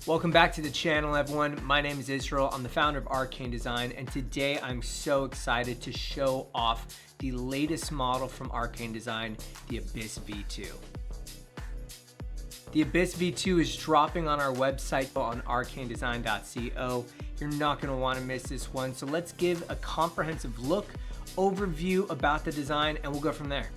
Welcome back to the channel, everyone. My name is Israel. I'm the founder of Arcane Design, and today I'm so excited to show off the latest model from Arcane Design, the Abyss V2. The Abyss V2 is dropping on our website on arcanedesign.co. You're not going to want to miss this one, so let's give a comprehensive look, overview about the design, and we'll go from there.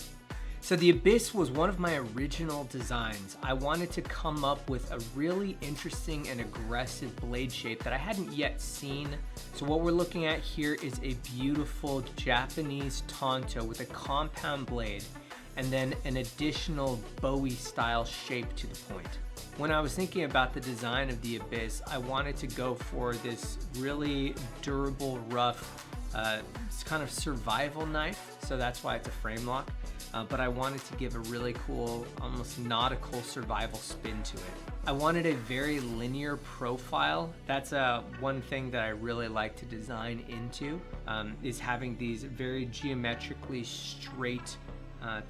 So the Abyss was one of my original designs. I wanted to come up with a really interesting and aggressive blade shape that I hadn't yet seen. So what we're looking at here is a beautiful Japanese tanto with a compound blade and then an additional Bowie style shape to the point. When I was thinking about the design of the Abyss, I wanted to go for this really durable, rough, it's kind of survival knife. So that's why it's a frame lock. But I wanted to give a really cool, almost nautical survival spin to it. I wanted a very linear profile. That's one thing that I really like to design into, is having these very geometrically straight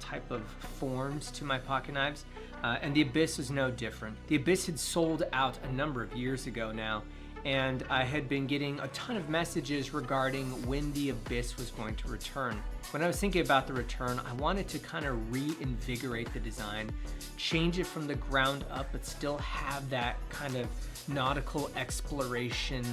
type of forms to my pocket knives. And the Abyss is no different. The Abyss had sold out a number of years ago now, and I had been getting a ton of messages regarding when the Abyss was going to return. When I was thinking about the return, I wanted to kind of reinvigorate the design, change it from the ground up, but still have that kind of nautical exploration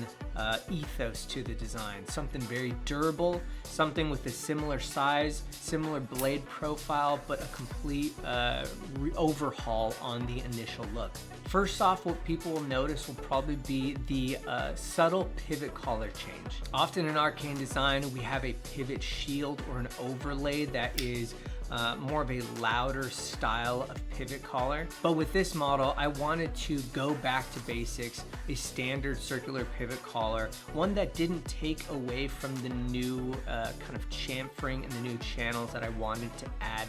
ethos to the design. Something very durable, something with a similar size, similar blade profile, but a complete overhaul on the initial look. First off, what people will notice will probably be the subtle pivot collar change. Often in Arcane Design, we have a pivot shield or an overlay that is more of a louder style of pivot collar. But with this model, I wanted to go back to basics, a standard circular pivot collar, one that didn't take away from the new kind of chamfering and the new channels that I wanted to add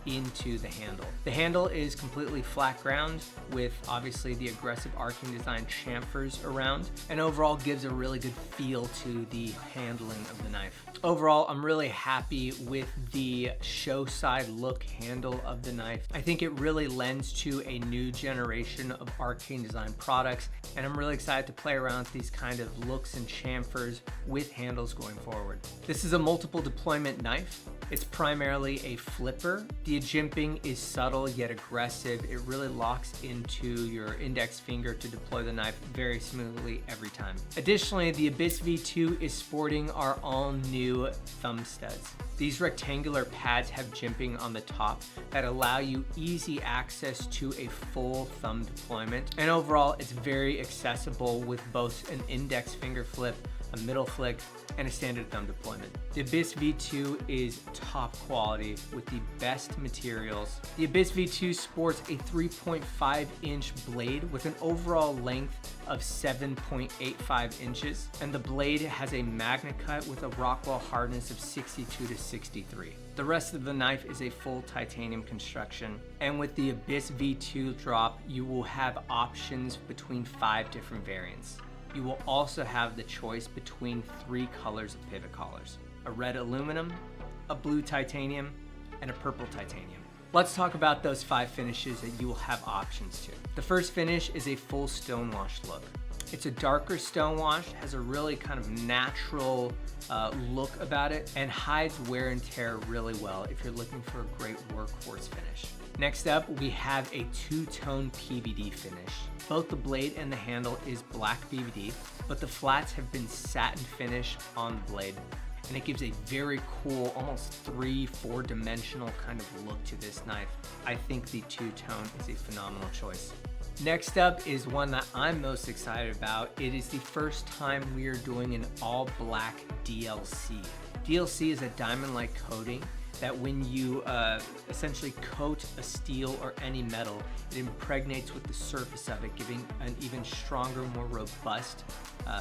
into the handle. The handle is completely flat ground with obviously the aggressive Arcane Design chamfers around, and overall gives a really good feel to the handling of the knife. Overall, I'm really happy with the show side look handle of the knife. I think it really lends to a new generation of Arcane Design products, and I'm really excited to play around with these kind of looks and chamfers with handles going forward. This is a multiple deployment knife. It's primarily a flipper. The jimping is subtle yet aggressive. It really locks into your index finger to deploy the knife very smoothly every time. Additionally, the Abyss V2 is sporting our all new thumb studs. These rectangular pads have jimping on the top that allow you easy access to a full thumb deployment. And overall, it's very accessible with both an index finger flip, a middle flick, and a standard thumb deployment. The Abyss V2 is top quality with the best materials. The Abyss V2 sports a 3.5-inch blade with an overall length of 7.85 inches, and the blade has a magna cut with a Rockwell hardness of 62 to 63. The rest of the knife is a full titanium construction, and with the Abyss V2 drop, you will have options between 5 different variants. You will also have the choice between 3 colors of pivot collars: a red aluminum, a blue titanium, and a purple titanium. Let's talk about those 5 finishes that you will have options to. The first finish is a full stonewash look. It's a darker stonewash, has a really kind of natural look about it, and hides wear and tear really well if you're looking for a great workhorse finish. Next up, we have a 2-tone PVD finish. Both the blade and the handle is black PVD, but the flats have been satin finish on the blade, and it gives a very cool, almost 3-4 dimensional kind of look to this knife. I think the 2-tone is a phenomenal choice. Next up is one that I'm most excited about. It is the first time we are doing an all black DLC. DLC is a diamond-like coating that when you essentially coat a steel or any metal, it impregnates with the surface of it, giving an even stronger, more robust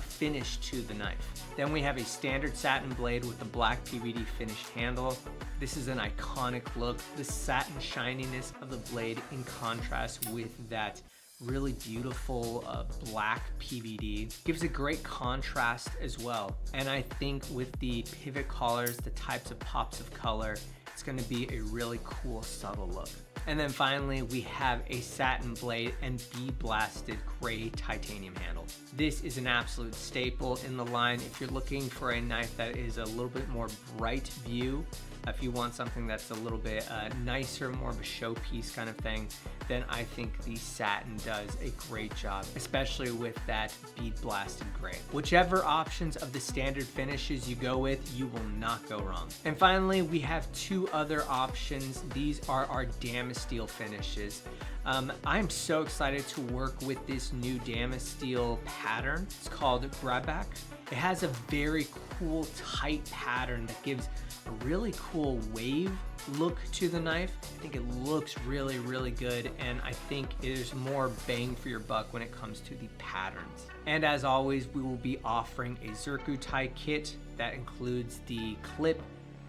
finish to the knife. Then we have a standard satin blade with the black PVD finished handle. This is an iconic look. The satin shininess of the blade in contrast with that really beautiful black PVD gives a great contrast as well. And I think with the pivot collars, the types of pops of color, it's going to be a really cool subtle look. And then finally, we have a satin blade and bead-blasted gray titanium handle. This is an absolute staple in the line if you're looking for a knife that is a little bit more bright view. If you want something that's a little bit nicer, more of a showpiece kind of thing, then I think the satin does a great job, especially with that bead blasted gray. Whichever options of the standard finishes you go with, you will not go wrong. And finally, we have two other options. These are our Damasteel finishes. I'm so excited to work with this new Damasteel pattern. It's called Grabback. It has a very cool, tight pattern that gives a really cool wave look to the knife. I think it looks really, really good, and I think there's more bang for your buck when it comes to the patterns. And as always, we will be offering a Zircutie kit that includes the clip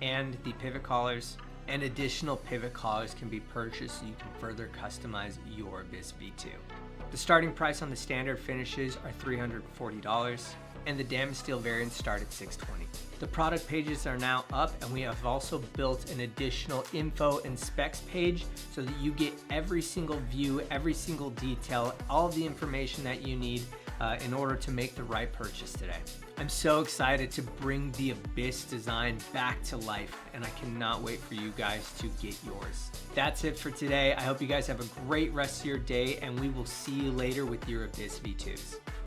and the pivot collars, and additional pivot collars can be purchased so you can further customize your Abyss V2. The starting price on the standard finishes are $340, and the Damasteel variants start at $620. The product pages are now up, and we have also built an additional info and specs page so that you get every single view, every single detail, all of the information that you need in order to make the right purchase today. I'm so excited to bring the Abyss design back to life, and I cannot wait for you guys to get yours. That's it for today. I hope you guys have a great rest of your day, and we will see you later with your Abyss V2s.